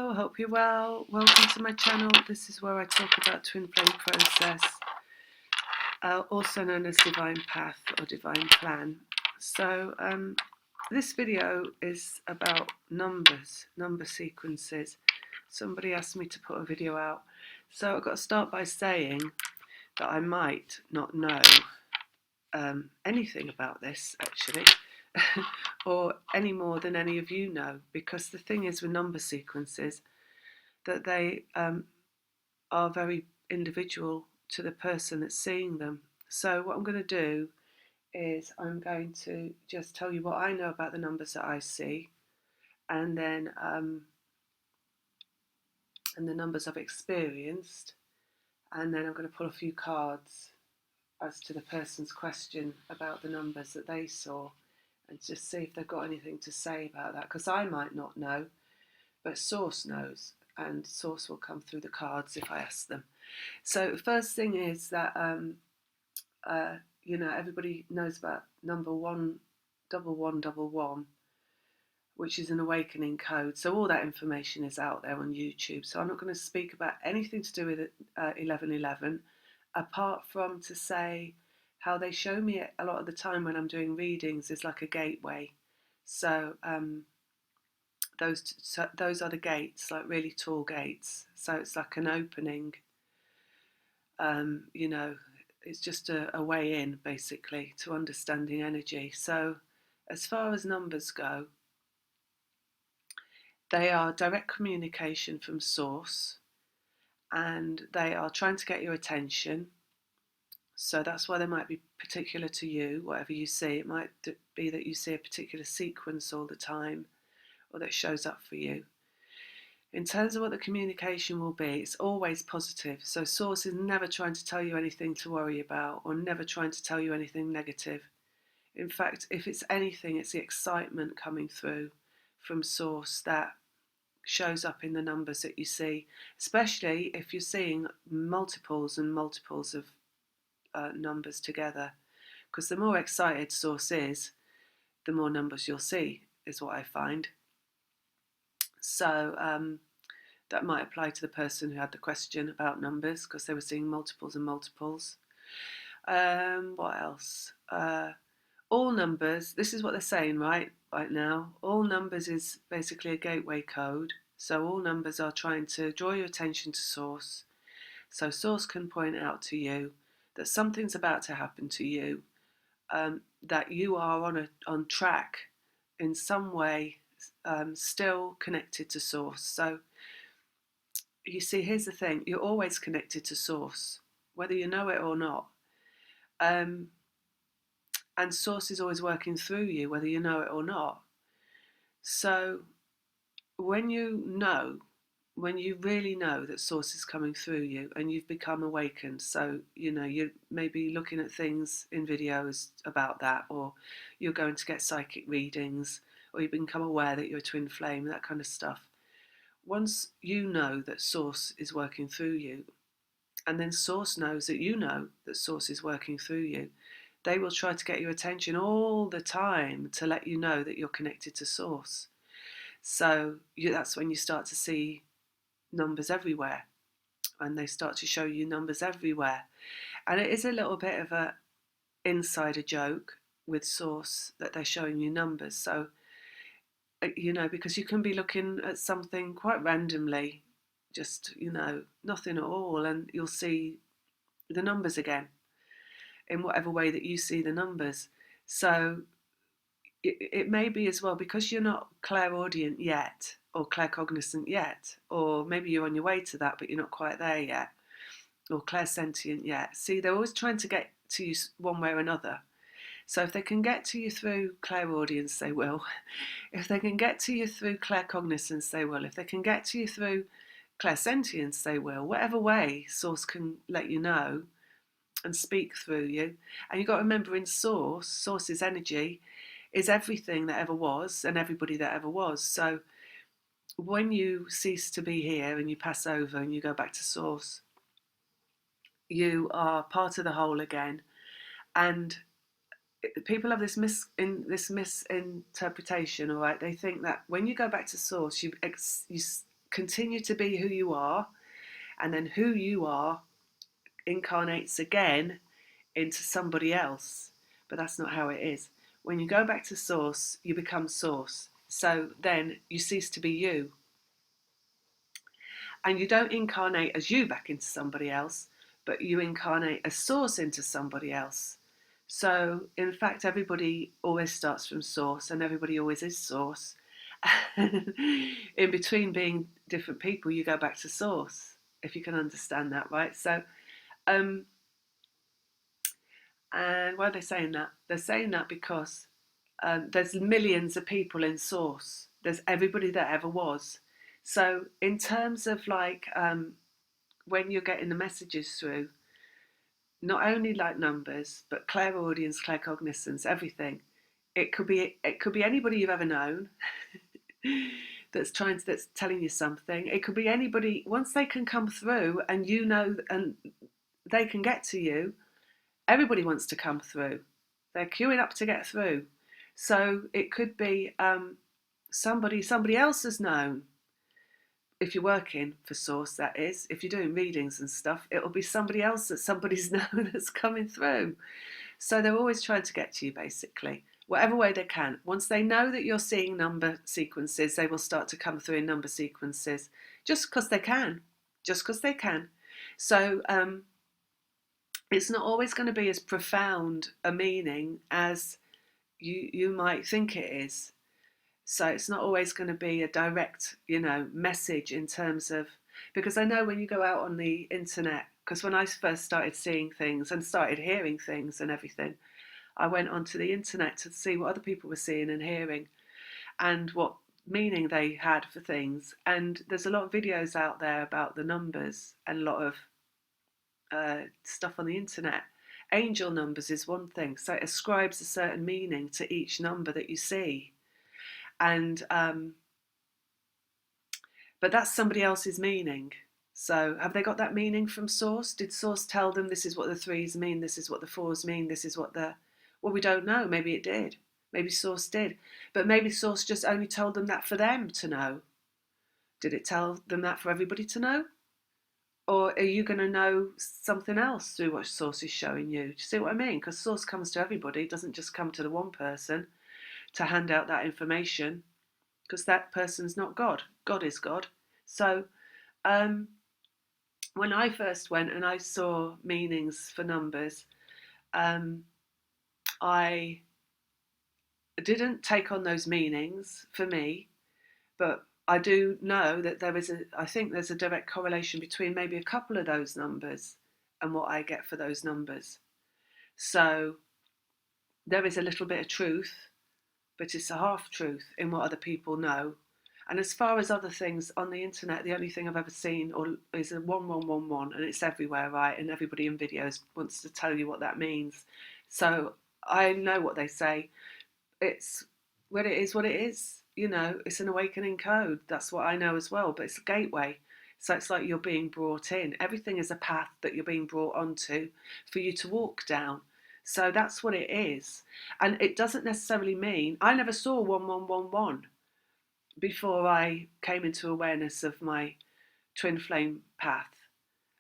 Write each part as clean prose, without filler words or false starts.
Hello, hope you're well. Welcome to my channel. This is where I talk about twin flame process, also known as divine path or divine plan. So this video is about numbers, number sequences. Somebody asked me to put a video out. So I've got to start by saying that I might not know anything about this actually. or any more than any of you know, because the thing is with number sequences that they are very individual to the person that's seeing them. So what I'm going to do is I'm going to just tell you what I know about the numbers that I see, and then and the numbers I've experienced, and then I'm going to pull a few cards as to the person's question about the numbers that they saw, and just see if they've got anything to say about that, because I might not know, but Source knows, and Source will come through the cards if I ask them. So the first thing is that everybody knows about number 11111, which is an awakening code. So all that information is out there on YouTube. So I'm not going to speak about anything to do with 1111, apart from to say how they show me it a lot of the time when I'm doing readings is like a gateway. So those are the gates, like really tall gates. So it's like an opening. It's just a way in, basically, to understanding energy. So as far as numbers go, they are direct communication from Source, and they are trying to get your attention. So that's why they might be particular to you, whatever you see. It might be that you see a particular sequence all the time, or that shows up for you. In terms of what the communication will be, it's always positive. So Source is never trying to tell you anything to worry about, or never trying to tell you anything negative. In fact, if it's anything, it's the excitement coming through from Source that shows up in the numbers that you see, especially if you're seeing multiples and multiples of numbers together. Because the more excited Source is, the more numbers you'll see, is what I find. So that might apply to the person who had the question about numbers, because they were seeing multiples and multiples. What else? All numbers, this is what they're saying right now. All numbers is basically a gateway code. So all numbers are trying to draw your attention to Source. So Source can point out to you that something's about to happen to you, that you are on track in some way, still connected to Source. So you see, here's the thing, you're always connected to Source, whether you know it or not. And Source is always working through you, whether you know it or not. So when you really know that Source is coming through you and you've become awakened, so you're maybe looking at things in videos about that, or you're going to get psychic readings, or you become aware that you're a twin flame, that kind of stuff. Once you know that Source is working through you, and then Source knows that you know that Source is working through you, they will try to get your attention all the time to let you know that you're connected to Source. So that's when you start to see numbers everywhere, and they start to show you numbers everywhere. And it is a little bit of a insider joke with Source that they're showing you numbers. So because you can be looking at something quite randomly, just nothing at all, and you'll see the numbers again in whatever way that you see the numbers. So it may be as well, because you're not clairaudient yet, or claircognizant yet, or maybe you're on your way to that but you're not quite there yet, or clairsentient yet. See, they're always trying to get to you one way or another. So if they can get to you through clairaudience, they will. If they can get to you through claircognizance, they will. If they can get to you through clairsentience, they will. Whatever way Source can let you know and speak through you. And you've got to remember, in Source's energy is everything that ever was and everybody that ever was. So when you cease to be here and you pass over and you go back to Source, you are part of the whole again. And people have this misinterpretation, all right? They think that when you go back to Source, you continue to be who you are, and then who you are incarnates again into somebody else. But that's not how it is. When you go back to source, you become source. So then you cease to be you. And you don't incarnate as you back into somebody else, but you incarnate as source into somebody else. So in fact, everybody always starts from source, and everybody always is source. In between being different people, you go back to source, if you can understand that, right? So and why are they saying that? They're saying that because there's millions of people in source. There's everybody that ever was. So in terms of like when you're getting the messages through, not only like numbers, but clairaudience, claircognizance, everything. It could be anybody you've ever known that's telling you something. It could be anybody. Once they can come through, and you know, and they can get to you. Everybody wants to come through. They're queuing up to get through. So it could be somebody else has known. If you're working for source, that is, if you're doing readings and stuff, it'll be somebody else that somebody's known that's coming through. So they're always trying to get to you, basically, whatever way they can. Once they know that you're seeing number sequences, they will start to come through in number sequences, just because they can. So it's not always going to be as profound a meaning as you might think it is. So it's not always going to be a direct, message in terms of, because I know when you go out on the internet, because when I first started seeing things and started hearing things and everything, I went onto the internet to see what other people were seeing and hearing and what meaning they had for things. And there's a lot of videos out there about the numbers and a lot of stuff on the internet. Angel numbers is one thing. So it ascribes a certain meaning to each number that you see. And but that's somebody else's meaning. So have they got that meaning from source? Did source tell them this is what the threes mean, this is what the fours mean, this is what well, we don't know. Maybe it did. Maybe source did. But maybe source just only told them that for them to know. Did it tell them that for everybody to know? Or are you going to know something else through what source is showing you? Do you see what I mean? Because source comes to everybody. It doesn't just come to the one person to hand out that information, because that person's not God. God is God. So when I first went and I saw meanings for numbers, I didn't take on those meanings for me, but I do know that I think there's a direct correlation between maybe a couple of those numbers and what I get for those numbers. So there is a little bit of truth, but it's a half truth in what other people know. And as far as other things on the internet, the only thing I've ever seen is a 1111, and it's everywhere, right? And everybody in videos wants to tell you what that means. So I know what they say. It's what it is, what it is. It's an awakening code. That's what I know as well. But it's a gateway. So it's like you're being brought in. Everything is a path that you're being brought onto for you to walk down. So that's what it is. And it doesn't necessarily mean, I never saw 1111 before I came into awareness of my twin flame path.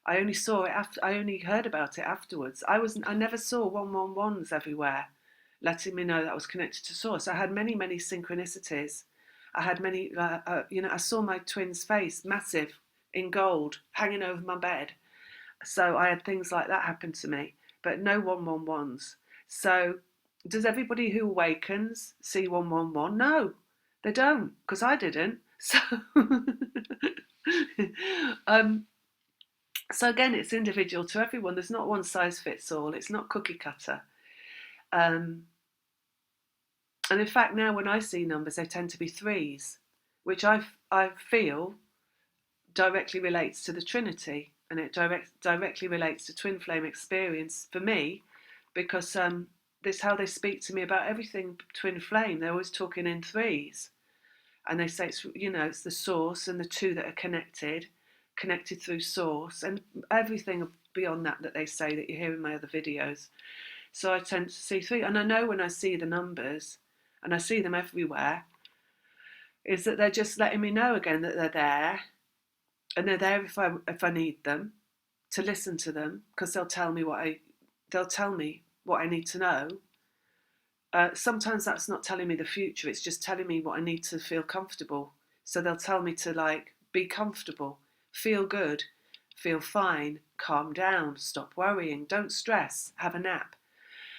I only saw it after, I only heard about it afterwards. I never saw 111s everywhere, letting me know that I was connected to source. I had many, many synchronicities. I had many, I saw my twin's face, massive, in gold, hanging over my bed. So I had things like that happen to me, but no 111s. So does everybody who awakens see 111? No, they don't, because I didn't. So, so again, it's individual to everyone. There's not one size fits all. It's not cookie cutter. And in fact, now when I see numbers, they tend to be threes, which I feel directly relates to the Trinity, and it directly relates to twin flame experience for me, because this how they speak to me about everything twin flame. They're always talking in threes, and they say it's the source and the two that are connected through source, and everything beyond that they say that you hear in my other videos. So I tend to see three, and I know when I see the numbers, and I see them everywhere, is that they're just letting me know again that they're there, and they're there if I need them, to listen to them, because they'll tell me what I need to know. Sometimes that's not telling me the future, it's just telling me what I need to feel comfortable. So they'll tell me to like be comfortable, feel good, feel fine, calm down, stop worrying, don't stress, have a nap.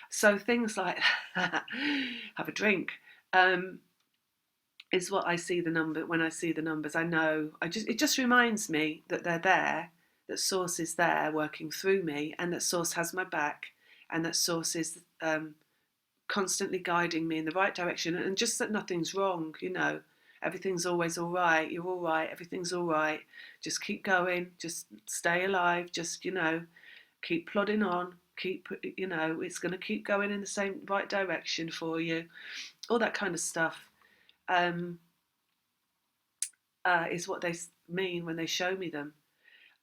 So things like have a drink, um, is what I see the number. When I see the numbers, I know, it just reminds me that they're there, that source is there working through me, and that source has my back, and that source is constantly guiding me in the right direction, and just that nothing's wrong, everything's always all right, you're all right, everything's all right, just keep going, just stay alive, just, keep plodding on, keep, it's going to keep going in the same right direction for you, all that kind of stuff. um, is what they mean when they show me them.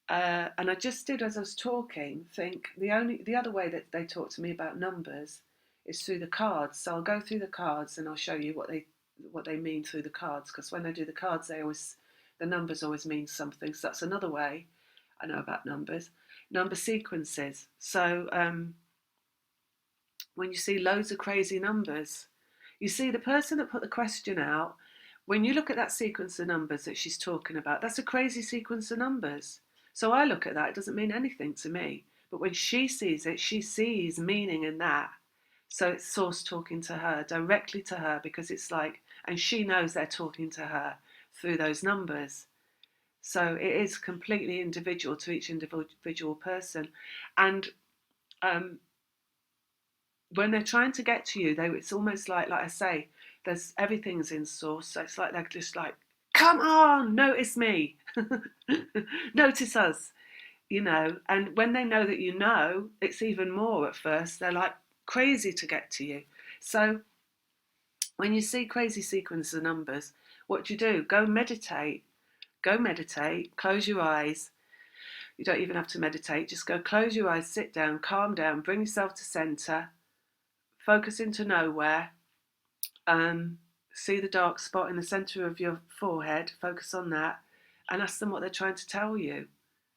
And I just did, as I was talking, think the other way that they talk to me about numbers is through the cards. So I'll go through the cards and I'll show you what they mean through the cards. Because when I do the cards, the numbers always mean something. So that's another way I know about numbers. Number sequences. So when you see loads of crazy numbers, you see the person that put the question out. When you look at that sequence of numbers that she's talking about, that's a crazy sequence of numbers. So I look at that, it doesn't mean anything to me. But when she sees it, she sees meaning in that. So it's source talking to her, directly to her, because it's like, and she knows they're talking to her through those numbers. So it is completely individual to each individual person. And when they're trying to get to you, it's almost like I say, there's everything's in source. So it's like they're just like, come on, notice me, notice us, And when they know that it's even more at first. They're like crazy to get to you. So when you see crazy sequences of numbers, what do? Go meditate. Go meditate. Close your eyes. You don't even have to meditate. Just go close your eyes, sit down, calm down, bring yourself to center. Focus into nowhere. See the dark spot in the center of your forehead. Focus on that and ask them what they're trying to tell you.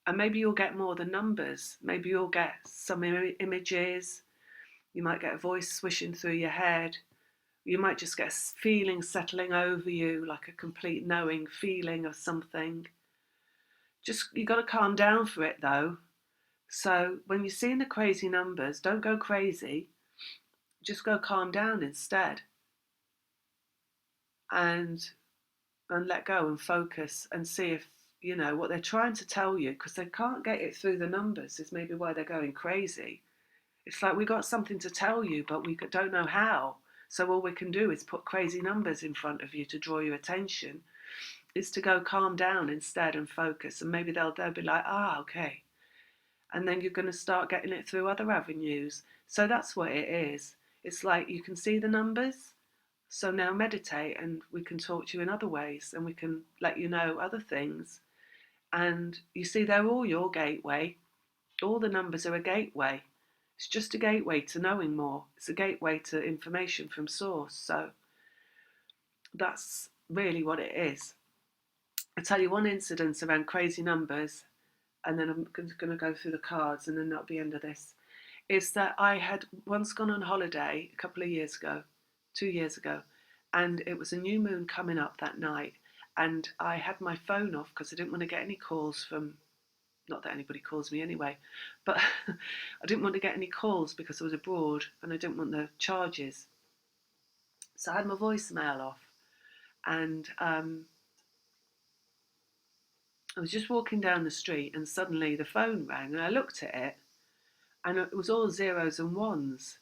And maybe you'll get more than numbers. Maybe you'll get some images. You might get a voice swishing through your head. You might just get a feeling settling over you, like a complete knowing feeling of something. You got to calm down for it though. So when you're seeing the crazy numbers, don't go crazy. Just go calm down instead. And let go and focus and see if what they're trying to tell you, because they can't get it through the numbers, is maybe why they're going crazy. It's like we got something to tell you, but we don't know how. So all we can do is put crazy numbers in front of you to draw your attention. Is to go calm down instead and focus, and maybe they'll be like, okay. And then you're going to start getting it through other avenues. So that's what it is. It's like you can see the numbers. So now meditate and we can talk to you in other ways, and we can let you know other things. And you see, they're all your gateway. All the numbers are a gateway. It's just a gateway to knowing more. It's a gateway to information from source. So that's really what it is. I'll tell you one incident around crazy numbers, and then I'm going to go through the cards, and then that'll be the end of this. Is that I had once gone on holiday a couple of years ago, 2 years ago, and it was a new moon coming up that night, and I had my phone off because I didn't want to get any calls from, not that anybody calls me anyway, but I didn't want to get any calls because I was abroad and I didn't want the charges. So I had my voicemail off, and I was just walking down the street and suddenly the phone rang, and I looked at it and it was all zeros and ones.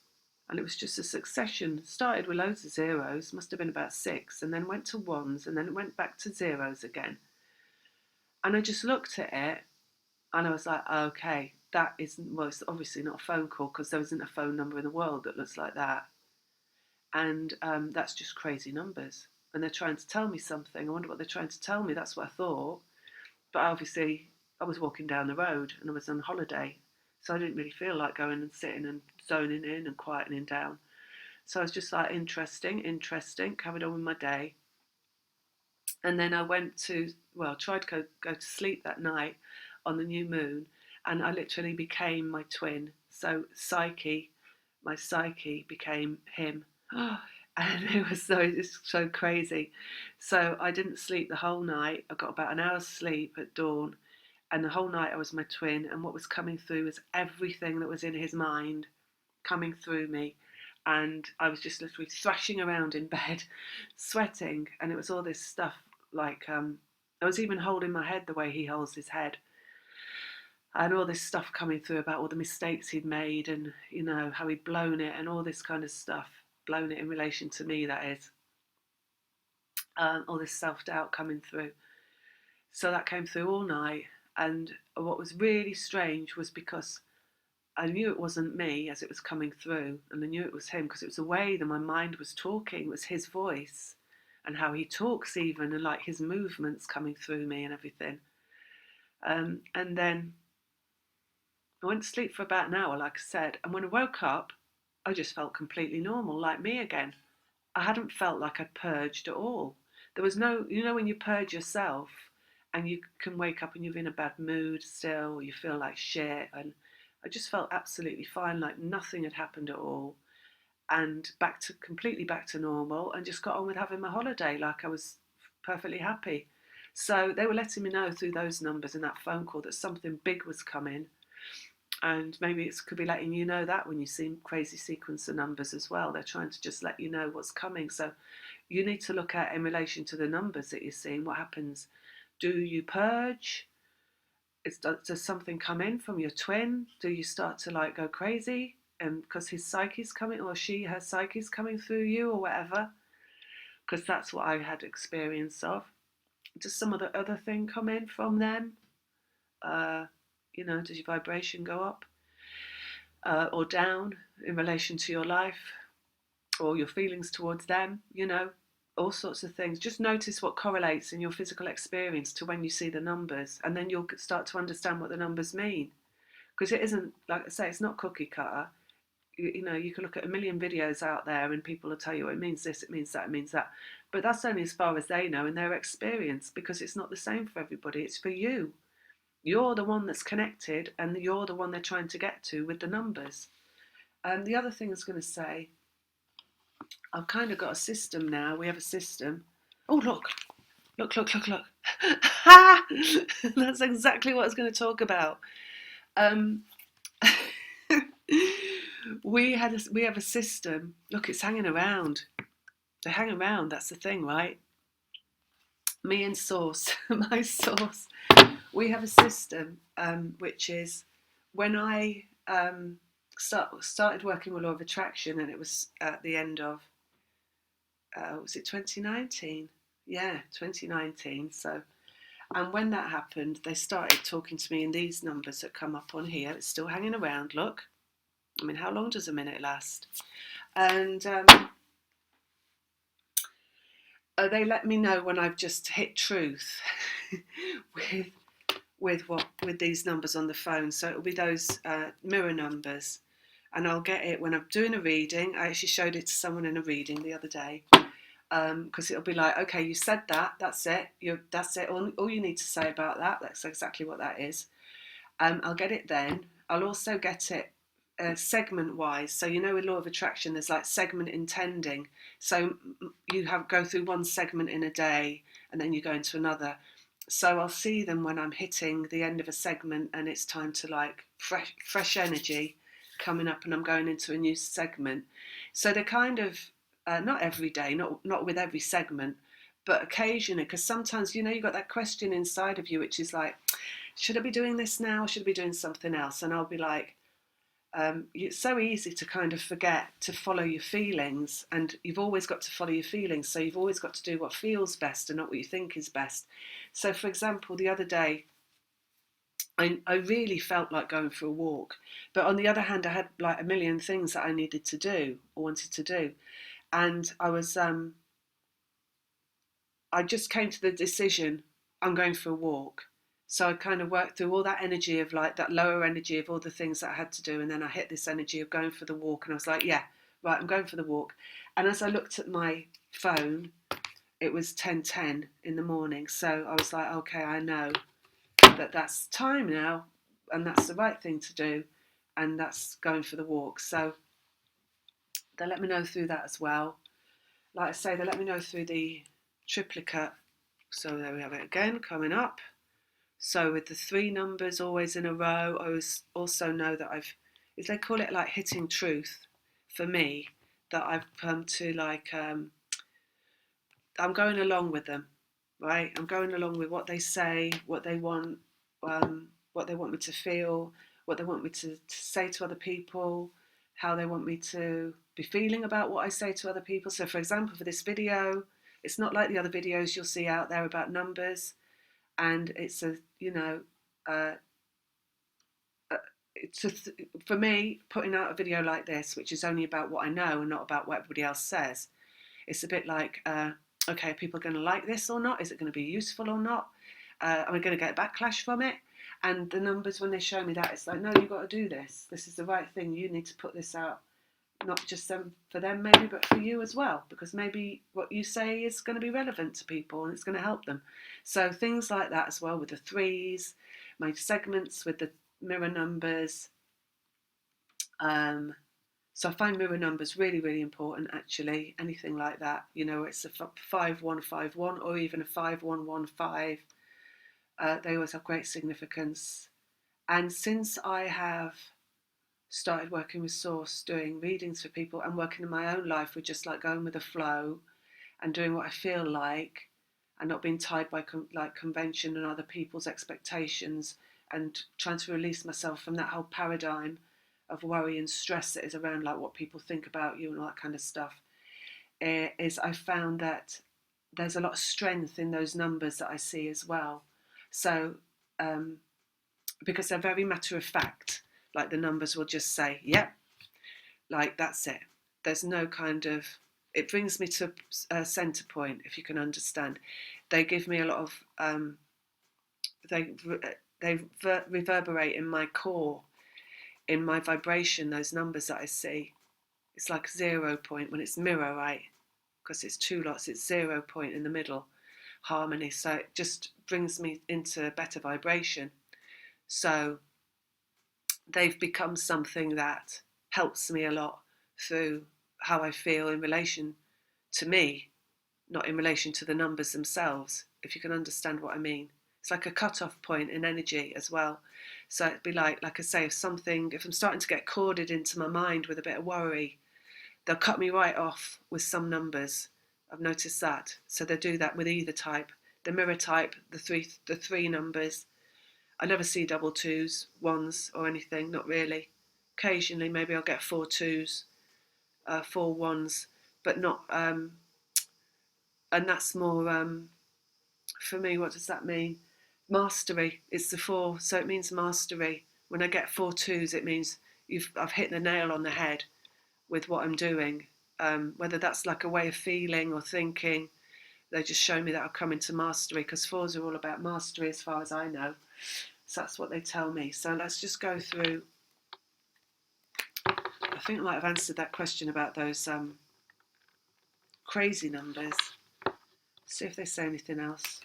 And it was just a succession. It started with loads of zeros, must have been about 6, and then went to ones, and then it went back to zeros again. And I just looked at it and I was like, okay, that isn't, well, it's obviously not a phone call, because there isn't a phone number in the world that looks like that. And that's just crazy numbers. And they're trying to tell me something. I wonder what they're trying to tell me. That's what I thought. But obviously, I was walking down the road and I was on holiday. So I didn't really feel like going and sitting and zoning in and quietening down. So I was just like, interesting, carried on with my day. And then I tried to go to sleep that night on the new moon, and I literally became my twin. So my psyche became him. And it's so crazy. So I didn't sleep the whole night. I got about an hour's sleep at dawn, and the whole night I was my twin, and what was coming through was everything that was in his mind coming through me. And I was just literally thrashing around in bed, sweating, and it was all this stuff like I was even holding my head the way he holds his head, and all this stuff coming through about all the mistakes he'd made, and how he'd blown it, and all this kind of stuff, blown it in relation to me, that is, all this self-doubt coming through. So that came through all night, and what was really strange was because I knew it wasn't me as it was coming through, and I knew it was him because it was the way that my mind was talking. It was his voice and how he talks even, and like his movements coming through me and everything. And then I went to sleep for about an hour, like I said, and when I woke up, I just felt completely normal, like me again. I hadn't felt like I'd purged at all. There was no, when you purge yourself and you can wake up and you're in a bad mood still, or you feel like shit, and I just felt absolutely fine, like nothing had happened at all, and completely back to normal, and just got on with having my holiday like I was perfectly happy. So they were letting me know through those numbers in that phone call that something big was coming, and maybe it could be letting you know that when you see crazy sequence of numbers as well, they're trying to just let you know what's coming. So you need to look at, in relation to the numbers that you're seeing, what happens. Do you purge? Does something come in from your twin? Do you start to like go crazy because his psyche's coming, or her psyche's coming through you, or whatever? Because that's what I had experience of. Does some of the other thing come in from them? Does your vibration go up or down in relation to your life, or your feelings towards them? All sorts of things. Just notice what correlates in your physical experience to when you see the numbers, and then you'll start to understand what the numbers mean. Because it isn't, like I say, it's not cookie cutter. You can look at a million videos out there and people will tell you, it means this, it means that, it means that. But that's only as far as they know in their experience, because it's not the same for everybody. It's for you. You're the one that's connected, and you're the one they're trying to get to with the numbers. And the other thing I was going to say, I've kind of got a system now. We have a system. Oh, look. That's exactly what I was going to talk about. We have a system. Look, it's hanging around. They hang around. That's the thing, right? Me and Source, my Source. We have a system, which is when I started working with Law of Attraction, and it was at the end of, was it 2019? Yeah, 2019. So, and when that happened, they started talking to me in these numbers that come up on here. It's still hanging around, look. I mean, how long does a minute last? And they let me know when I've just hit truth with these numbers on the phone. So it'll be those mirror numbers, and I'll get it when I'm doing a reading. I actually showed it to someone in a reading the other day, because it'll be like, okay, you said that, that's it. That's it. All you need to say about that. That's exactly what that is. I'll get it then. I'll also get it segment-wise. So with Law of Attraction, there's like segment intending. So you go through one segment in a day, and then you go into another. So I'll see them when I'm hitting the end of a segment, and it's time to like fresh energy coming up, and I'm going into a new segment. So they're kind of not every day, not with every segment, but occasionally, because sometimes you've got that question inside of you which is like, should I be doing this now, or should I be doing something else? And I'll be like, it's so easy to kind of forget to follow your feelings, and you've always got to follow your feelings, so you've always got to do what feels best and not what you think is best. So for example, the other day I really felt like going for a walk, but on the other hand I had like a million things that I needed to do or wanted to do, and I just came to the decision, I'm going for a walk. So I kind of worked through all that energy of like that lower energy of all the things that I had to do. And then I hit this energy of going for the walk. And I was like, yeah, right, I'm going for the walk. And as I looked at my phone, it was 10:10 in the morning. So I was like, okay, I know that that's time now, and that's the right thing to do, and that's going for the walk. So they let me know through that as well. Like I say, they let me know through the triplicate. So there we have it again, coming up. So with the 3 numbers always in a row, I also know that if they call it like hitting truth, for me, that I've come to like, I'm going along with them, right? I'm going along with what they say, what they want me to feel, what they want me to say to other people, how they want me to be feeling about what I say to other people. So for example, for this video, it's not like the other videos you'll see out there about numbers, and it's a, uh, for me, putting out a video like this, which is only about what I know and not about what everybody else says, it's a bit like, okay, are people going to like this or not? Is it going to be useful or not? Am I going to get a backlash from it? And the numbers, when they show me that, it's like, no, you've got to do this. This is the right thing. You need to put this out, not just for them maybe, but for you as well, because maybe what you say is going to be relevant to people and it's going to help them. So things like that as well, with the 3s, my segments with the mirror numbers. So I find mirror numbers really, really important, actually. Anything like that, it's a 5151 or even a 5115. They always have great significance. And since I have started working with Source, doing readings for people, and working in my own life with just like going with the flow and doing what I feel like, and not being tied by convention and other people's expectations, and trying to release myself from that whole paradigm of worry and stress that is around like what people think about you and all that kind of stuff, is I found that there's a lot of strength in those numbers that I see as well. So because they're very matter of fact, like the numbers will just say, yep, like that's it. There's no kind of, it brings me to a center point, if you can understand. They give me a lot of, they reverberate in my core, in my vibration, those numbers that I see. It's like 0 point when it's mirror, right? Because it's 2 lots, it's 0 point in the middle, harmony. So it just brings me into better vibration. So they've become something that helps me a lot through how I feel in relation to me, not in relation to the numbers themselves, if you can understand what I mean. It's like a cut-off point in energy as well. So it'd be like I say, if I'm starting to get corded into my mind with a bit of worry, they'll cut me right off with some numbers. I've noticed that. So they do that with either type. The mirror type, the three numbers. I never see double 2s, 1s or anything, not really. Occasionally maybe I'll get 4 2s, 4 1s, but not, and that's more, for me, what does that mean? Mastery. It's the 4, so it means mastery. When I get 4 2s, it means I've hit the nail on the head with what I'm doing. Whether that's like a way of feeling or thinking, they just show me that I've come into mastery, because 4s are all about mastery as far as I know. So that's what they tell me. So let's just go through. I think I might have answered that question about those crazy numbers. See if they say anything else.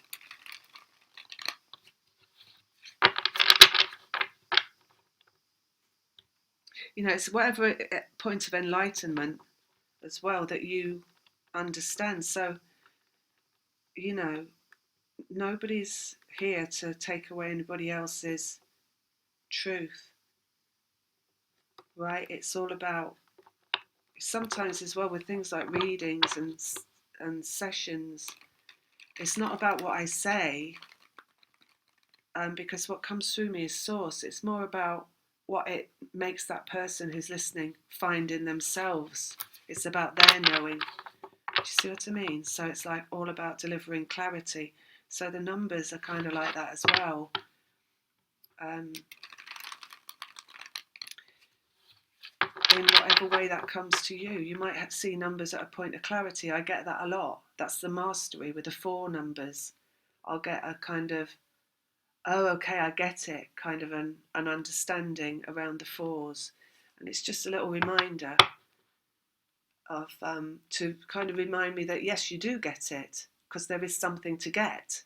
It's whatever point of enlightenment as well that you understand. So, nobody's here to take away anybody else's truth, right? It's all about, sometimes as well with things like readings and sessions, it's not about what I say, because what comes through me is source. It's more about what it makes that person who's listening find in themselves. It's about their knowing. Do you see what I mean? So it's like all about delivering clarity. So the numbers are kind of like that as well. In whatever way that comes to you, you might see numbers at a point of clarity. I get that a lot. That's the mastery with the 4 numbers. I'll get a kind of, oh, okay, I get it, kind of an understanding around the 4s. And it's just a little reminder of, to kind of remind me that, yes, you do get it. because there is something to get,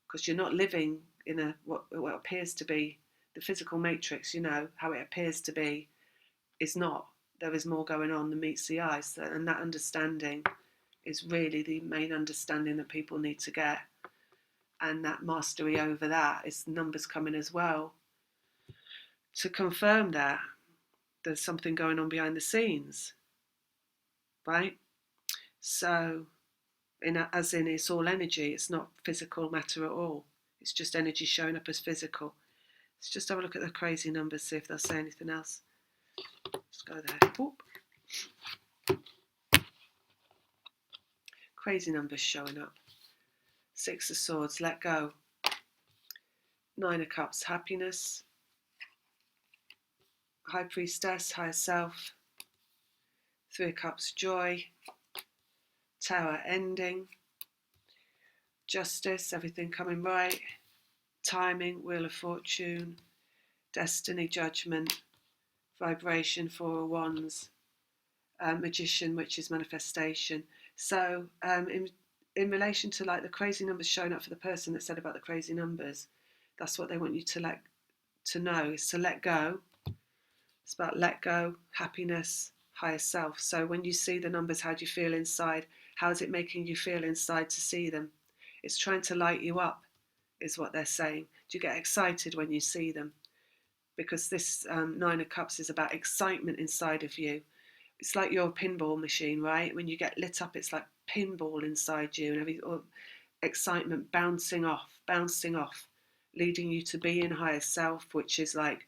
because you're not living in what appears to be the physical matrix. You know how it appears to be is not. There is more going on than meets the eye, and that understanding is really the main understanding that people need to get, and that mastery over that is numbers coming as well to confirm that there's something going on behind the scenes, right? So, as in it's all energy, it's not physical matter at all. It's just energy showing up as physical. Let's just have a look at the crazy numbers, see if they'll say anything else. Let's go there. Oop. Crazy numbers showing up. 6 of Swords, let go. 9 of Cups, happiness. High Priestess, higher self. 3 of Cups, joy. Tower, ending. Justice, everything coming right. Timing, Wheel of Fortune. Destiny, judgment. Vibration, 4 of Wands. Magician, which is manifestation. So in relation to like the crazy numbers showing up for the person that said about the crazy numbers, that's what they want you to know, is to let go. It's about let go, happiness, higher self. So when you see the numbers, how do you feel inside? How is it making you feel inside to see them? It's trying to light you up, is what they're saying. Do you get excited when you see them? Because this 9 of Cups is about excitement inside of you. It's like your pinball machine, right? When you get lit up, it's like pinball inside you, and or excitement bouncing off, leading you to be in higher self, which is like,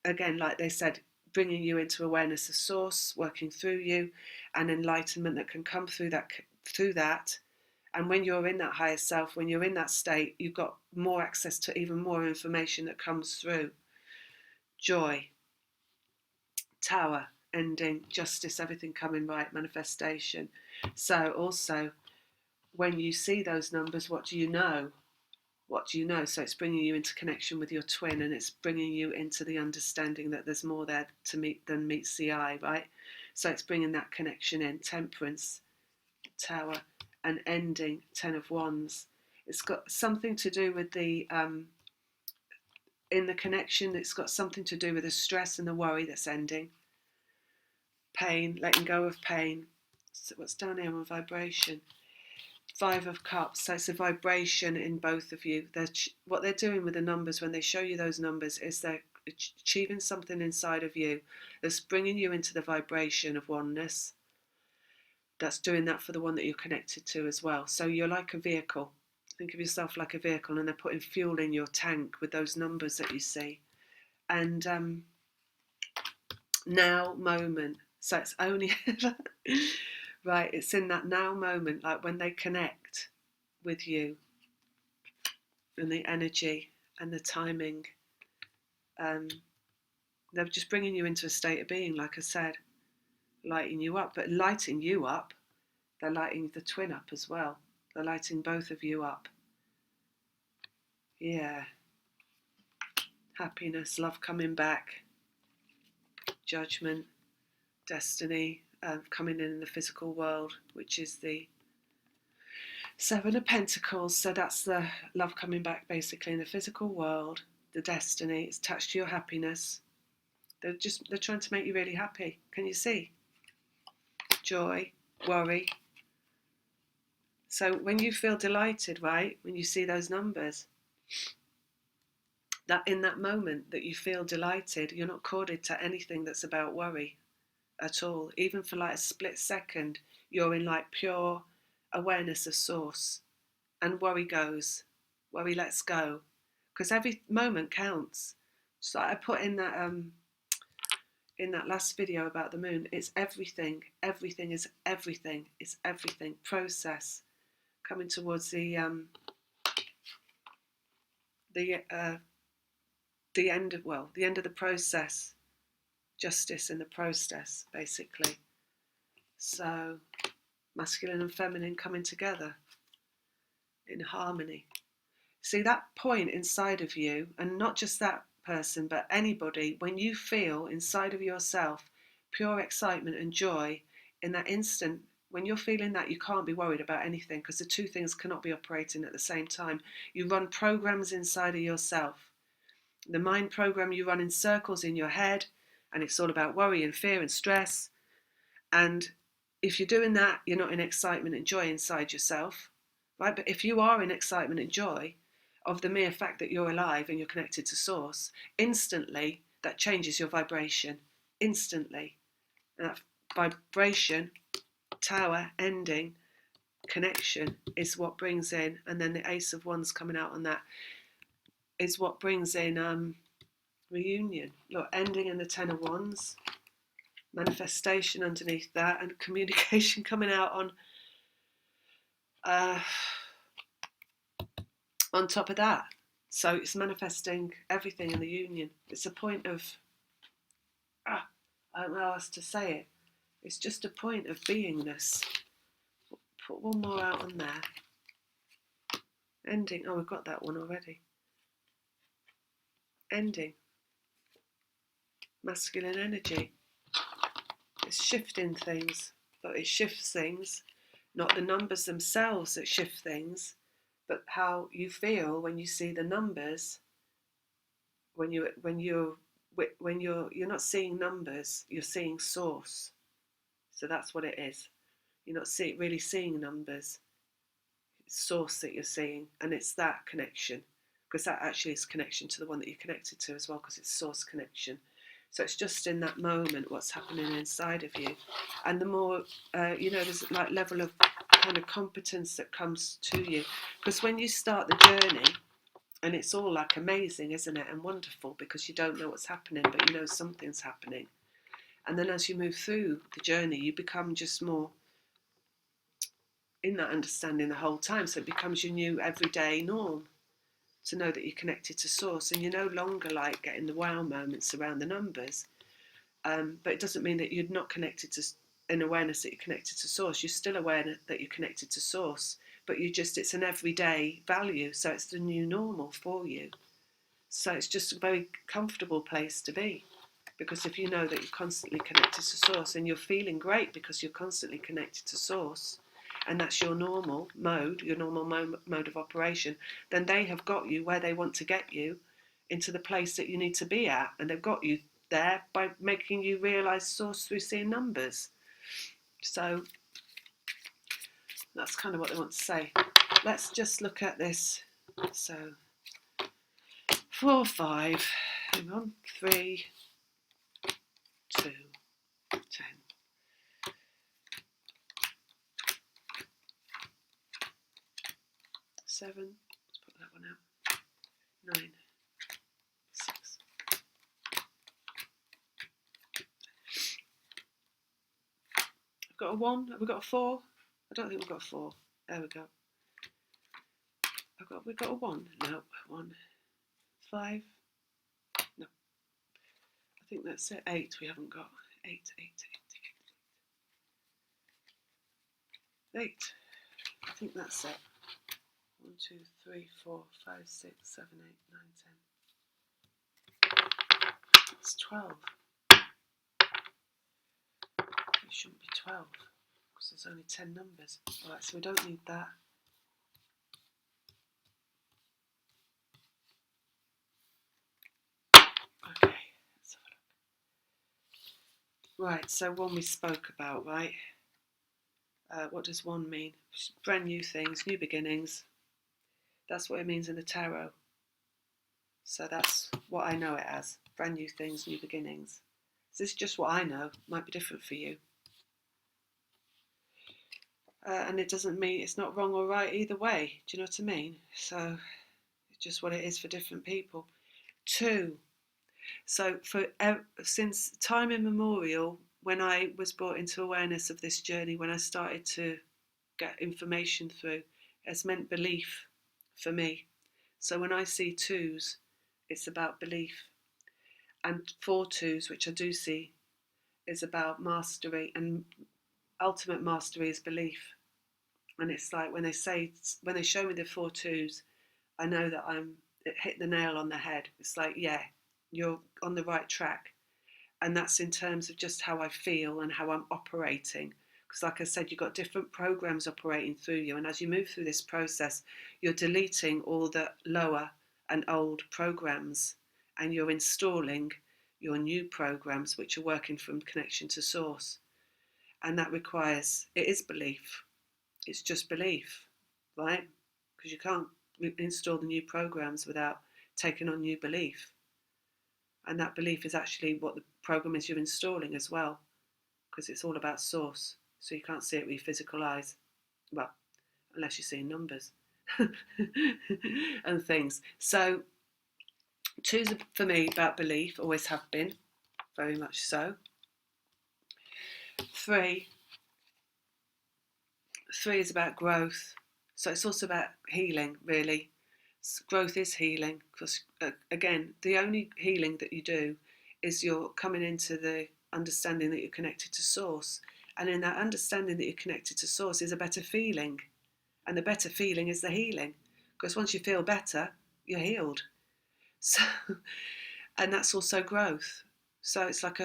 again, like they said, bringing you into awareness of source, working through you, and enlightenment that can come through that. And when you're in that higher self, when you're in that state, you've got more access to even more information that comes through. Joy, Tower, ending, justice, everything coming right, manifestation. So also, when you see those numbers, what do you know? What do you know? So it's bringing you into connection with your twin, and it's bringing you into the understanding that there's more there to meet than meets the eye, right? So it's bringing that connection in. Temperance, Tower, and ending, 10 of Wands. It's got something to do with the in the connection. It's got something to do with the stress and the worry that's ending. Pain, letting go of pain. So what's down here on vibration? 5 of Cups. So it's a vibration in both of you. What they're doing with the numbers when they show you those numbers is they're achieving something inside of you that's bringing you into the vibration of oneness. That's doing that for the one that you're connected to as well. So you're like a vehicle. Think of yourself like a vehicle, and they're putting fuel in your tank with those numbers that you see. And now moment. So it's only right, it's in that now moment, like when they connect with you and the energy and the timing. They're just bringing you into a state of being, like I said, lighting you up. But lighting you up, they're lighting the twin up as well. They're lighting both of you up. Yeah. Happiness, love coming back, judgment, destiny, coming in the physical world, which is the 7 of Pentacles. So that's the love coming back basically in the physical world. The destiny, it's attached to your happiness. They're trying to make you really happy. Can you see? Joy, worry. So when you feel delighted, right, when you see those numbers, that in that moment that you feel delighted, you're not corded to anything that's about worry at all. Even for like a split second, you're in like pure awareness of source, and worry goes, worry lets go, because every moment counts. So I put in that last video about the moon, it's everything. Everything is everything. It's everything. Process coming towards the end of the process. Justice in the process, basically. So masculine and feminine coming together in harmony. See that point inside of you, and not just that person, but anybody, when you feel inside of yourself pure excitement and joy in that instant, When you're feeling that, you can't be worried about anything, because the two things cannot be operating at the same time. You run programs inside of yourself. The mind program, you run in circles in your head, and it's all about worry and fear and stress. And if you're doing that, you're not in excitement and joy inside yourself, right? But if you are in excitement and joy of the mere fact that you're alive and you're connected to source, instantly that changes your vibration. Instantly. And that vibration, tower, ending, connection is what brings in, and then the Ace of Wands coming out on that is what brings in reunion. Look, ending in the Ten of Wands, manifestation underneath that, and communication coming out on top of that. So it's manifesting everything in the union. It's a point of, I don't know how else to say it. It's just a point of beingness. Put one more out on there. Ending. Oh, we've got that one already. Ending. Masculine energy. It's shifting things, but it shifts things, not the numbers themselves that shift things, but how you feel when you see the numbers. When you're not seeing numbers, you're seeing source. So that's what it is. You're not really seeing numbers. It's source that you're seeing, and it's that connection, because that actually is connection to the one that you're connected to as well, because it's source connection. So it's just in that moment what's happening inside of you. And the more, there's like level of kind of competence that comes to you. Because when you start the journey, and it's all like amazing, isn't it? And wonderful, because you don't know what's happening, but you know something's happening. And then as you move through the journey, you become just more in that understanding the whole time. So it becomes your new everyday norm to know that you're connected to source, and you're no longer like getting the wow moments around the numbers. But it doesn't mean that you're not connected to an awareness that you're connected to source. You're still aware that you're connected to source, but it's an everyday value. So it's the new normal for you. So it's just a very comfortable place to be, because if you know that you're constantly connected to source and you're feeling great because you're constantly connected to source, and that's your normal mode, your normal mode of operation, then they have got you where they want to get you, into the place that you need to be at, and they've got you there by making you realise source through seeing numbers. So that's kind of what they want to say. Let's just look at this. So 4, 5, hang on, 3, 2, 10. 7, let's put that one out. 9, 6. I've got a 1. Have we got a 4? I don't think we've got a 4. There we go. We've got a 1. No, 1. 5. No. I think that's it. 8 we haven't got. 8, 8, 8. 8. I think that's it. 1, 2, 3, 4, 5, 6, 7, 8, 9, 10. It's 12. It shouldn't be 12, because there's only 10 numbers. Alright, so we don't need that. Okay, let's have a look. Right, so 1 we spoke about, right? What does 1 mean? Brand new things, new beginnings. That's what it means in the tarot. So that's what I know it as. Brand new things, new beginnings. So this is just what I know. Might be different for you. And it doesn't mean it's not wrong or right either way. Do you know what I mean? So it's just what it is for different people. 2. So since time immemorial, when I was brought into awareness of this journey, when I started to get information through, it's meant belief for me. So when I see 2s, it's about belief. And 4 2s, which I do see, is about mastery, and ultimate mastery is belief. And it's like when they show me the 4 2s, I know that it hit the nail on the head. It's like, yeah, you're on the right track. And that's in terms of just how I feel and how I'm operating. Because like I said, you've got different programs operating through you, and as you move through this process, you're deleting all the lower and old programs, and you're installing your new programs which are working from connection to source. And that requires, it is belief, it's just belief, right? Because you can't install the new programs without taking on new belief, and that belief is actually what the program is you're installing as well, because it's all about source. So you can't see it with your physical eyes, well, unless you're seeing numbers and things. So 2's for me about belief, always have been, very much so. 3 is about growth. So it's also about healing, really. Growth is healing, because again, the only healing that you do is you're coming into the understanding that you're connected to source, and in that understanding that you're connected to source is a better feeling, and the better feeling is the healing, because once you feel better, you're healed. So, and that's also growth. So it's like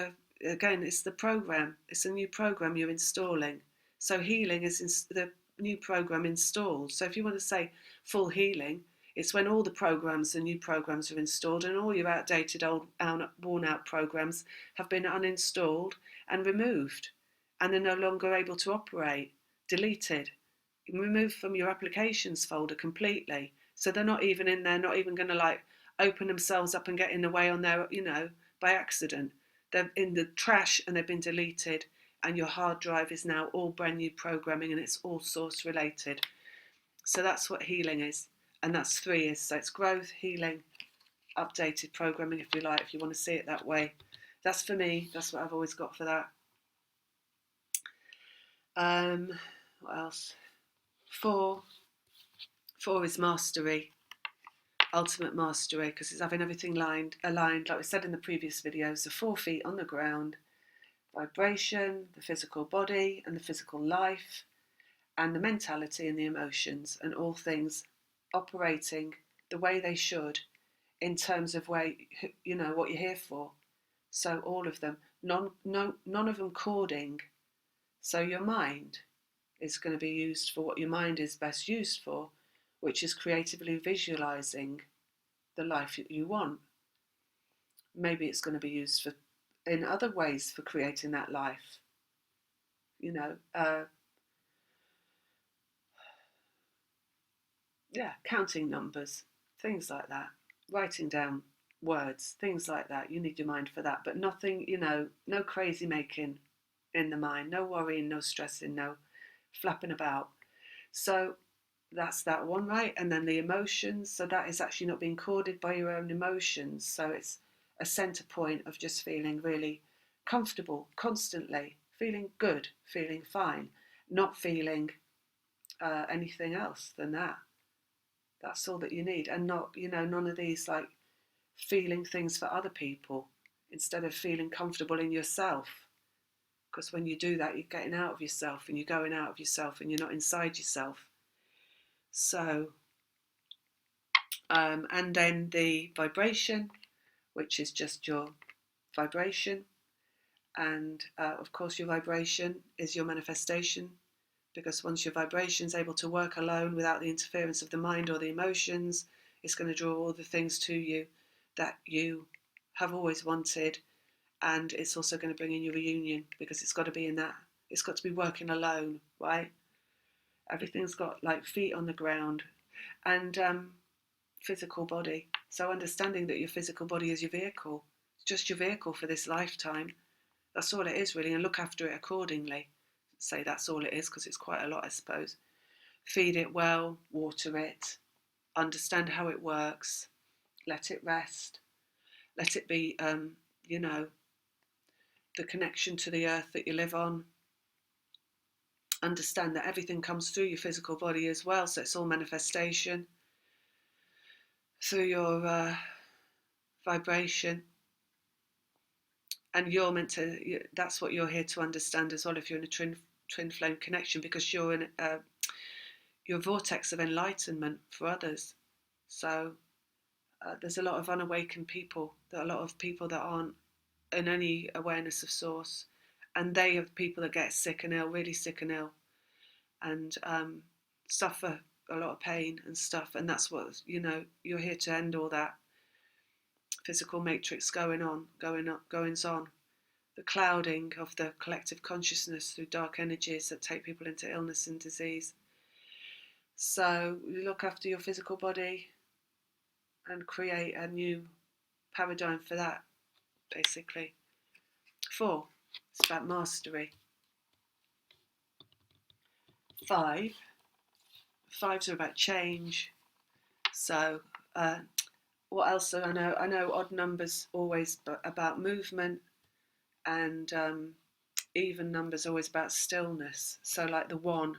again, it's the program, it's a new program you're installing. So healing is the new program installed. So if you want to say full healing, it's when all the programs, the new programs are installed, and all your outdated, old, worn out programs have been uninstalled and removed, and they're no longer able to operate, deleted, removed from your applications folder completely. So they're not even in there, not even going to like open themselves up and get in the way on their, by accident. They're in the trash and they've been deleted, and your hard drive is now all brand new programming, and it's all source related. So that's what healing is. And that's 3 is. So it's growth, healing, updated programming, if you like, if you want to see it that way. That's for me. That's what I've always got for that. What else? 4 is mastery, ultimate mastery, because it's having everything aligned, like we said in the previous videos, the 4 feet on the ground, vibration, the physical body and the physical life, and the mentality and the emotions, and all things operating the way they should in terms of where, what you're here for. So all of them, none of them cording. So your mind is going to be used for what your mind is best used for, which is creatively visualizing the life that you want. Maybe it's going to be used in other ways for creating that life. Counting numbers, things like that, writing down words, things like that. You need your mind for that, but nothing, no crazy making in the mind, no worrying, no stressing, no flapping about. So that's that one, right? And then the emotions, so that is actually not being corded by your own emotions. So it's a center point of just feeling really comfortable constantly, feeling good, feeling fine, not feeling anything else than that. That's all that you need. And not, none of these like feeling things for other people instead of feeling comfortable in yourself. Because when you do that, you're getting out of yourself, and you're going out of yourself, and you're not inside yourself. So, and then the vibration, which is just your vibration. And of course, your vibration is your manifestation, because once your vibration is able to work alone without the interference of the mind or the emotions, it's going to draw all the things to you that you have always wanted. And it's also going to bring in your reunion, because it's got to be in that, it's got to be working alone, right? Everything's got like feet on the ground, and physical body. So understanding that your physical body is your vehicle, it's just your vehicle for this lifetime. That's all it is, really, and look after it accordingly. Say that's all it is, because it's quite a lot, I suppose. Feed it well, water it, understand how it works, let it rest, let it be, the connection to the earth that you live on. Understand that everything comes through your physical body as well, so it's all manifestation through your vibration. And you're meant to, that's what you're here to understand as well, if you're in a twin flame connection, because you're in your vortex of enlightenment for others. So there's a lot of unawakened people, there are a lot of people that aren't in any awareness of source, and they are the people that get sick and ill, really sick and ill, and suffer a lot of pain and stuff. And that's what, you're here to end all that physical matrix goings on, the clouding of the collective consciousness through dark energies that take people into illness and disease. So you look after your physical body and create a new paradigm for that, basically. 4, it's about mastery. 5, 5s are about change. So what else do I know? I know odd numbers always about movement, and even numbers always about stillness. So like the 1,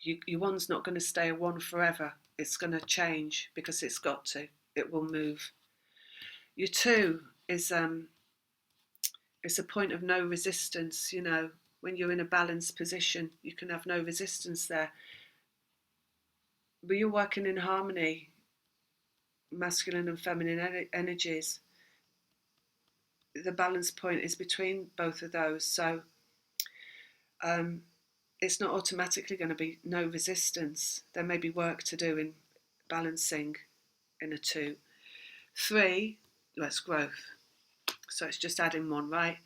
your 1's not going to stay a 1 forever. It's going to change because it's got to. It will move. Your 2 is it's a point of no resistance. When you're in a balanced position, you can have no resistance there. But you're working in harmony, masculine and feminine energies. The balance point is between both of those. So it's not automatically going to be no resistance. There may be work to do in balancing in a 2. 3, well, it's growth. So it's just adding 1, right?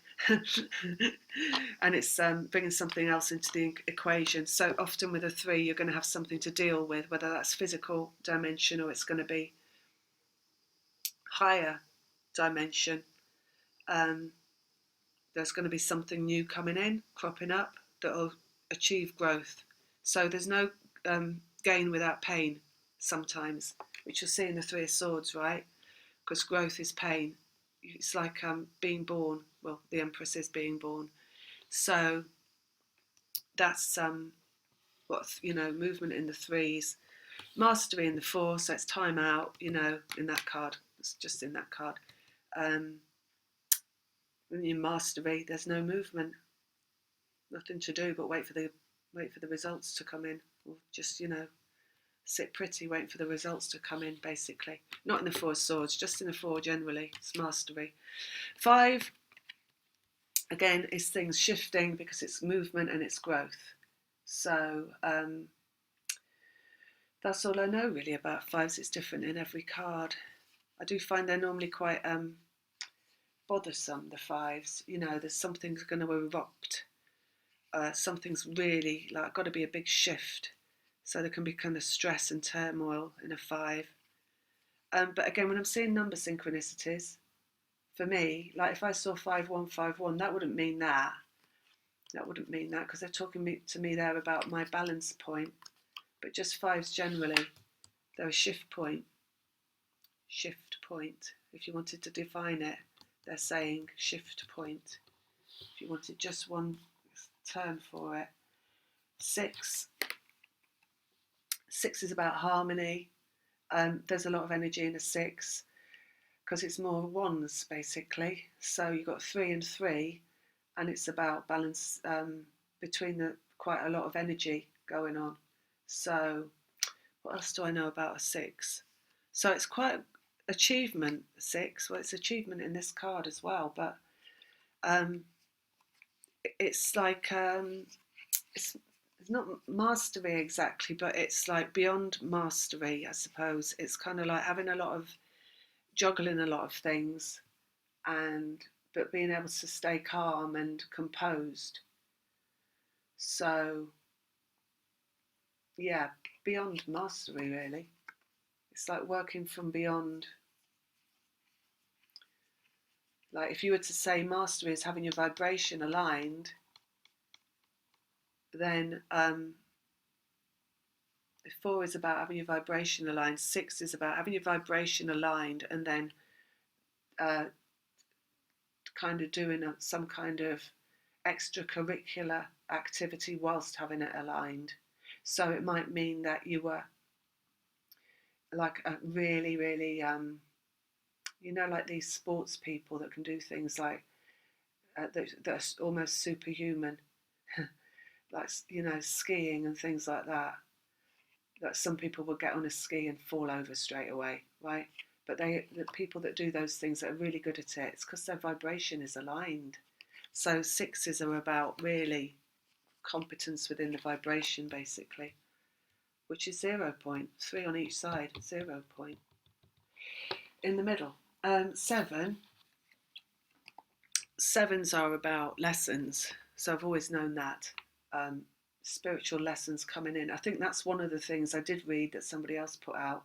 And it's bringing something else into the equation. So often with a 3, you're going to have something to deal with, whether that's physical dimension or it's going to be higher dimension. There's going to be something new coming in, cropping up, that will achieve growth. So there's no gain without pain sometimes, which you'll see in the 3 of Swords, right? Because growth is pain. It's like being born. Well, the Empress is being born. So that's movement in the 3s. Mastery in the 4, so it's time out, in that card. It's just in that card. When you mastery, there's no movement. Nothing to do but wait for the results to come in. Or just, sit pretty, waiting for the results to come in, basically. Not in the 4 of Swords, just in the 4 generally. It's mastery. 5, again, is things shifting because it's movement and it's growth. So that's all I know really about 5s. It's different in every card. I do find they're normally quite bothersome, the 5s. There's something's going to erupt. Something's really got to be a big shift. So there can be kind of stress and turmoil in a 5. But again, when I'm seeing number synchronicities, for me, like if I saw 5151, that wouldn't mean that. That wouldn't mean that, because they're talking to me there about my balance point. But just 5s generally, they're a shift point. Shift point. If you wanted to define it, they're saying shift point. If you wanted just one term for it. 6 is about harmony. There's a lot of energy in a 6 because it's more 1s basically. So you've got 3 and 3, and it's about balance between quite a lot of energy going on. So what else do I know about a 6? So it's quite achievement, 6. Well, it's achievement in this card as well, but it's like it's not mastery exactly, but it's like beyond mastery, I suppose. It's kind of like having juggling a lot of things, but being able to stay calm and composed. So yeah, beyond mastery really. It's like working from beyond. Like if you were to say mastery is having your vibration aligned, then 4 is about having your vibration aligned, 6 is about having your vibration aligned and then kind of doing some kind of extracurricular activity whilst having it aligned. So it might mean that you were like a really, really, like these sports people that can do things like that's almost superhuman, like, skiing and things like that. That some people will get on a ski and fall over straight away, right? But the people that do those things that are really good at it, it's because their vibration is aligned. So 6s are about really competence within the vibration, basically, which is 0 point. 3 on each side, 0 point. In the middle. 7s are about lessons. So I've always known that. Spiritual lessons coming in. I think that's one of the things I did read that somebody else put out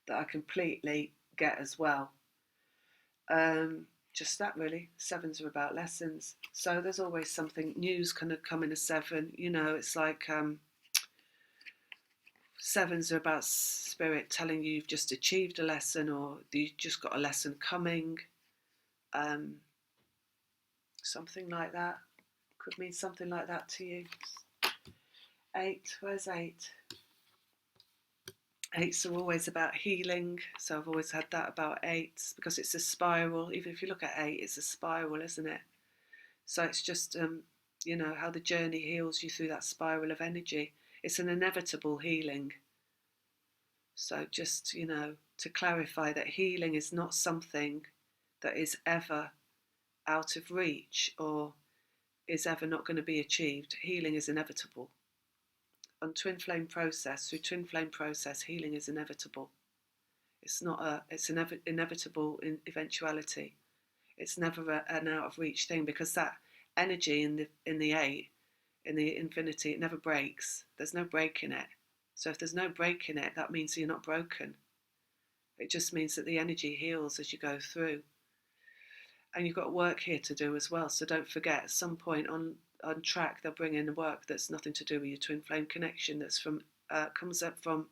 that I completely get as well. Just that really. 7s are about lessons. So there's always something new's kind of come in a 7. You know, it's like 7s are about spirit telling you you've just achieved a lesson, or you've just got a lesson coming. Something like that. Could mean something like that to you. 8, where's 8? 8s are always about healing, so I've always had that about 8s, because it's a spiral. Even if you look at 8, it's a spiral, isn't it? So it's just, you know, how the journey heals you through that spiral of energy. It's an inevitable healing. So just, you know, to clarify that healing is not something that is ever out of reach or is ever not going to be achieved. Healing is inevitable. On twin flame process, through twin flame process, healing is inevitable. It's not it's an inevitable eventuality. It's never an out of reach thing, because that energy in the 8, in the infinity, it never breaks. There's no break in it. So if there's no break in it, that means you're not broken. It just means that the energy heals as you go through. And you've got work here to do as well. So don't forget, at some point on track, they'll bring in work that's nothing to do with your twin flame connection, that's from comes up from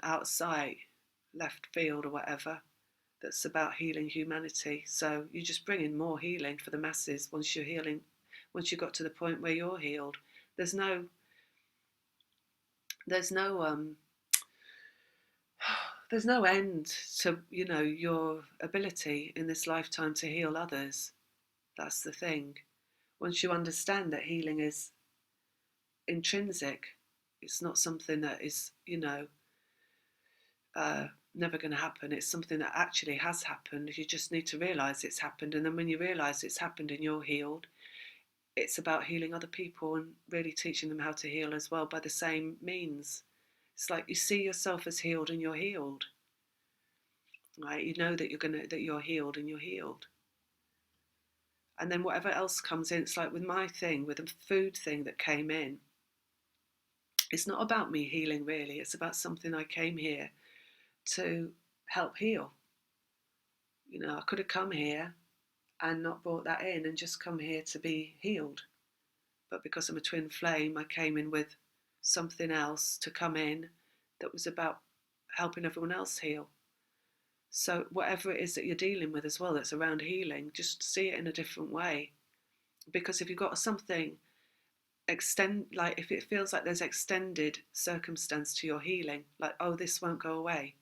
outside, left field or whatever, that's about healing humanity. So you just bring in more healing for the masses once you're healing, once you've got to the point where you're healed. There's no there's no end to, you know, your ability in this lifetime to heal others. That's the thing. Once you understand that healing is intrinsic, it's not something that is, you know, never going to happen. It's something that actually has happened. You just need to realise it's happened. And then when you realise it's happened and you're healed, it's about healing other people and really teaching them how to heal as well by the same means. It's like you see yourself as healed and you're healed. Right? You know that you're healed and you're healed. And then whatever else comes in, it's like with my thing, with the food thing that came in, it's not about me healing really. It's about something I came here to help heal. You know, I could have come here and not brought that in and just come here to be healed. But because I'm a twin flame, I came in with something else to come in that was about helping everyone else heal. So whatever it is that you're dealing with as well that's around healing, just see it in a different way. Because if you've got something like if it feels like there's extended circumstance to your healing, like, oh, this won't go away,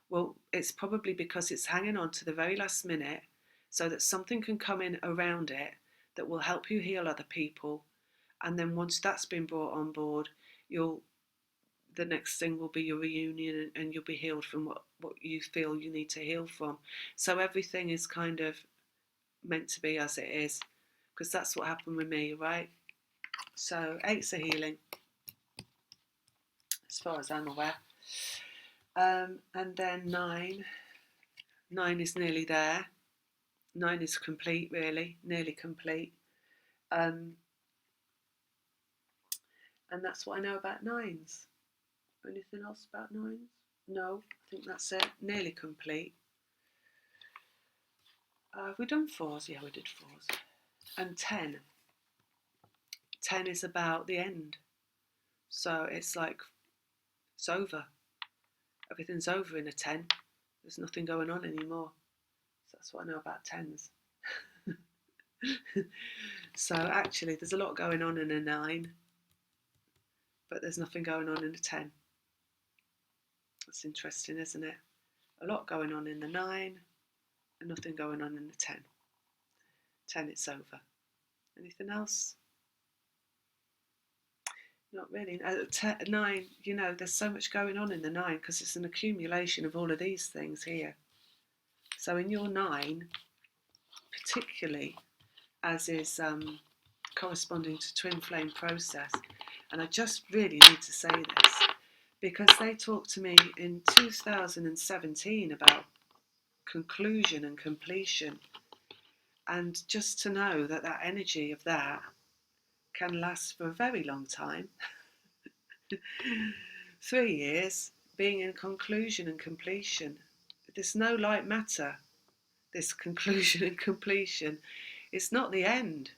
well, it's probably because it's hanging on to the very last minute so that something can come in around it that will help you heal other people. And then once that's been brought on board, the next thing will be your reunion, and you'll be healed from what you feel you need to heal from. So everything is kind of meant to be as it is, because that's what happened with me, right? So 8's a healing, as far as I'm aware. And then 9 is nearly there. 9 is complete, really, nearly complete. And that's what I know about 9s. Anything else about 9s? No, I think that's it. Nearly complete. Have we done 4s? Yeah, we did 4s. And 10. 10 is about the end. So it's like, it's over. Everything's over in a 10. There's nothing going on anymore. So that's what I know about 10s. So actually, there's a lot going on in a 9, but there's nothing going on in a 10. That's interesting, isn't it? A lot going on in the 9 and nothing going on in the 10. 10, it's over. Anything else? Not really. 9, you know, there's so much going on in the 9 because it's an accumulation of all of these things here. So in your 9, particularly, as is corresponding to twin flame process. And I just really need to say this because they talked to me in 2017 about conclusion and completion, and just to know that that energy of that can last for a very long time. 3 years being in conclusion and completion. There's no light matter, this conclusion and completion. It's not the end.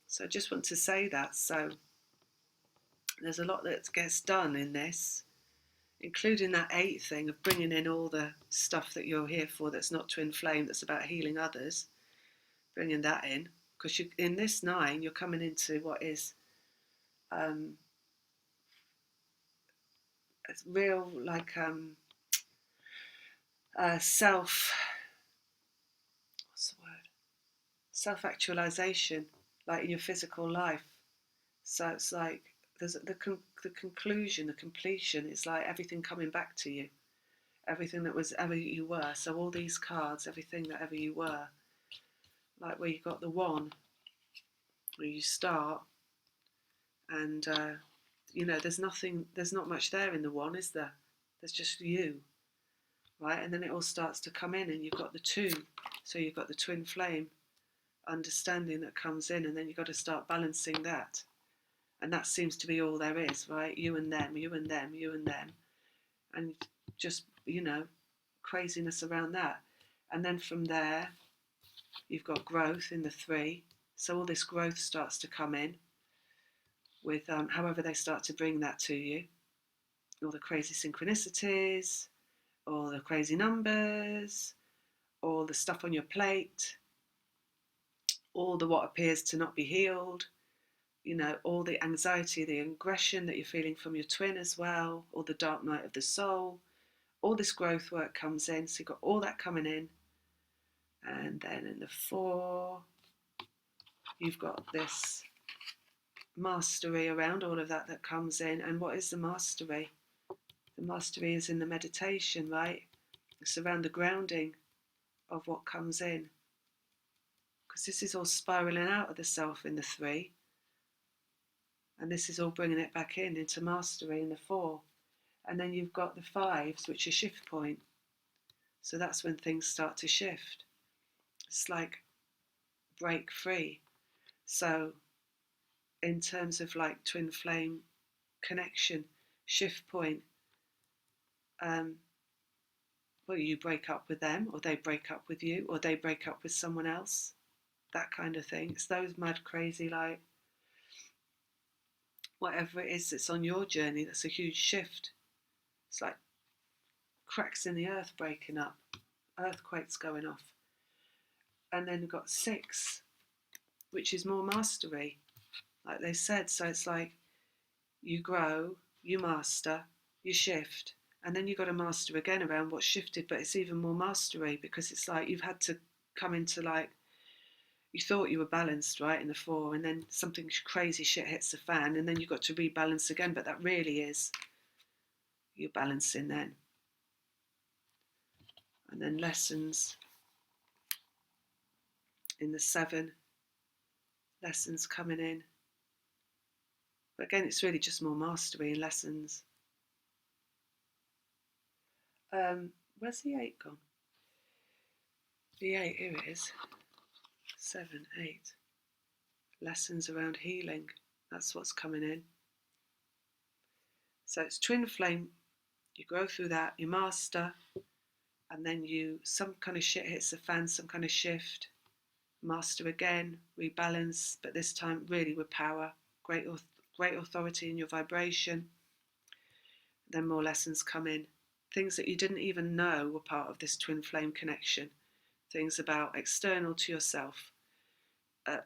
So I just want to say that. So there's a lot that gets done in this, including that 8 thing of bringing in all the stuff that you're here for that's not twin flame, that's about healing others, bringing that in. Because in this 9, you're coming into what is it's real, like what's the word? Self-actualization, like in your physical life. So it's like there's the conclusion, the completion. It's like everything coming back to you, everything that was ever you were. So all these cards, everything that ever you were, like where you got the 1, where you start, and there's nothing, there's not much there in the 1, is there? There's just you, right? And then it all starts to come in, and you've got the 2, so you've got the twin flame understanding that comes in, and then you've got to start balancing that. And that seems to be all there is, right? You and them, you and them, you and them. And just, craziness around that. And then from there, you've got growth in the 3. So all this growth starts to come in with however they start to bring that to you. All the crazy synchronicities, all the crazy numbers, all the stuff on your plate, all the what appears to not be healed, all the anxiety, the aggression that you're feeling from your twin as well, or the dark night of the soul. All this growth work comes in, so you've got all that coming in. And then in the 4, you've got this mastery around all of that comes in. And what is the mastery? The mastery is in the meditation, right? It's around the grounding of what comes in. Because this is all spiraling out of the self in the 3. And this is all bringing it back in into mastery in the 4. And then you've got the 5s, which are shift point. So that's when things start to shift. It's like break free. So in terms of like twin flame connection, shift point, well, you break up with them, or they break up with you, or they break up with someone else, that kind of thing. It's those mad, crazy, like whatever it is that's on your journey, that's a huge shift. It's like cracks in the earth breaking up, earthquakes going off. And then we've got 6, which is more mastery, like they said. So it's like you grow, you master, you shift, and then you've got to master again around what's shifted, but it's even more mastery, because it's like you've had to come into, like, you thought you were balanced, right, in the 4, and then something crazy shit hits the fan, and then you've got to rebalance again, but that really is you're balancing then. And then lessons in the 7, lessons coming in. But again, it's really just more mastery and lessons. Where's the 8 gone? The 8, here it is. 7, 8. Lessons around healing. That's what's coming in. So it's twin flame. You go through that, you master, and then some kind of shit hits the fan, some kind of shift. Master again, rebalance, but this time really with power, great authority in your vibration. Then more lessons come in. Things that you didn't even know were part of this twin flame connection. Things about external to yourself.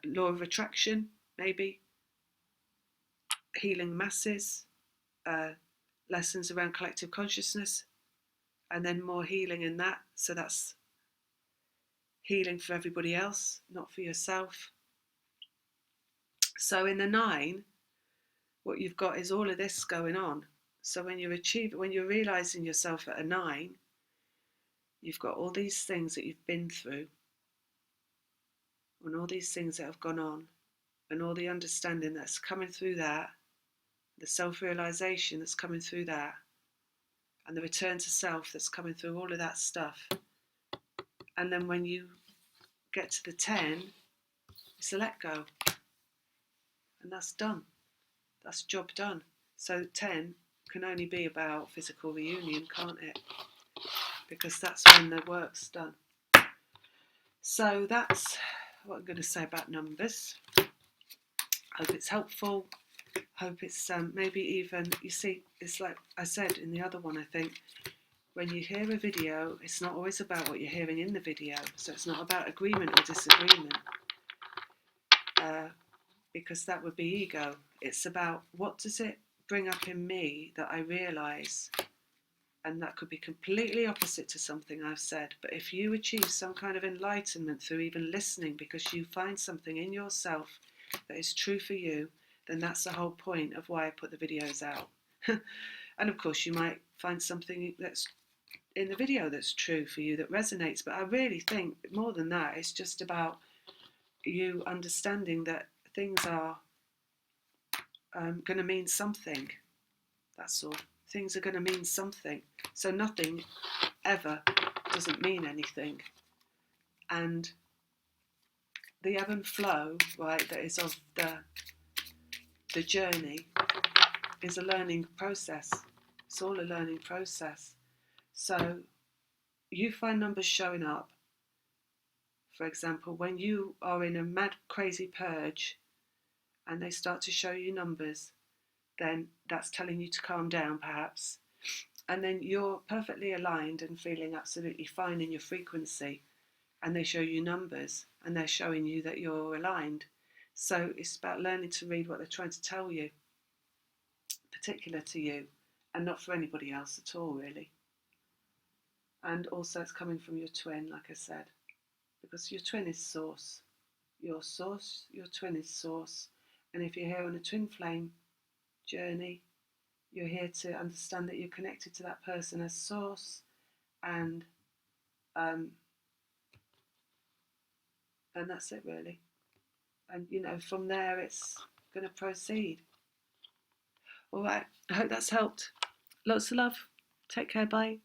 Law of attraction, maybe. Healing masses. Lessons around collective consciousness. And then more healing in that. So that's healing for everybody else, not for yourself. So in the 9, what you've got is all of this going on. So when you're realizing yourself at a 9, you've got all these things that you've been through, and all these things that have gone on, and all the understanding that's coming through that, the self-realization that's coming through that, and the return to self that's coming through all of that stuff. And then when you get to the 10, it's a let go. And that's done. That's job done. So 10 can only be about physical reunion, can't it? Because that's when the work's done. So that's what I'm going to say about numbers. Hope it's helpful. Hope it's maybe even, you see, it's like I said in the other one, I think, when you hear a video, it's not always about what you're hearing in the video. So it's not about agreement or disagreement, because that would be ego. It's about what does it bring up in me that I realise, and that could be completely opposite to something I've said. But if you achieve some kind of enlightenment through even listening because you find something in yourself that is true for you, then that's the whole point of why I put the videos out. And of course you might find something that's in the video that's true for you, that resonates. But I really think more than that, it's just about you understanding that things are going to mean something. That's all. Things are going to mean something. So nothing ever doesn't mean anything. And the ebb and flow, right, that is of the journey is a learning process. It's all a learning process. So you find numbers showing up. For example, when you are in a mad, crazy purge and they start to show you numbers, then that's telling you to calm down, perhaps. And then you're perfectly aligned and feeling absolutely fine in your frequency, and they show you numbers and they're showing you that you're aligned. So it's about learning to read what they're trying to tell you, particular to you, and not for anybody else at all, really. And also it's coming from your twin, like I said, because your twin is source. Your source, your twin is source. And if you're here on a twin flame journey, you're here to understand that you're connected to that person as source, and that's it, really. And from there it's going to proceed. All right, I hope that's helped. Lots of love. Take care. Bye.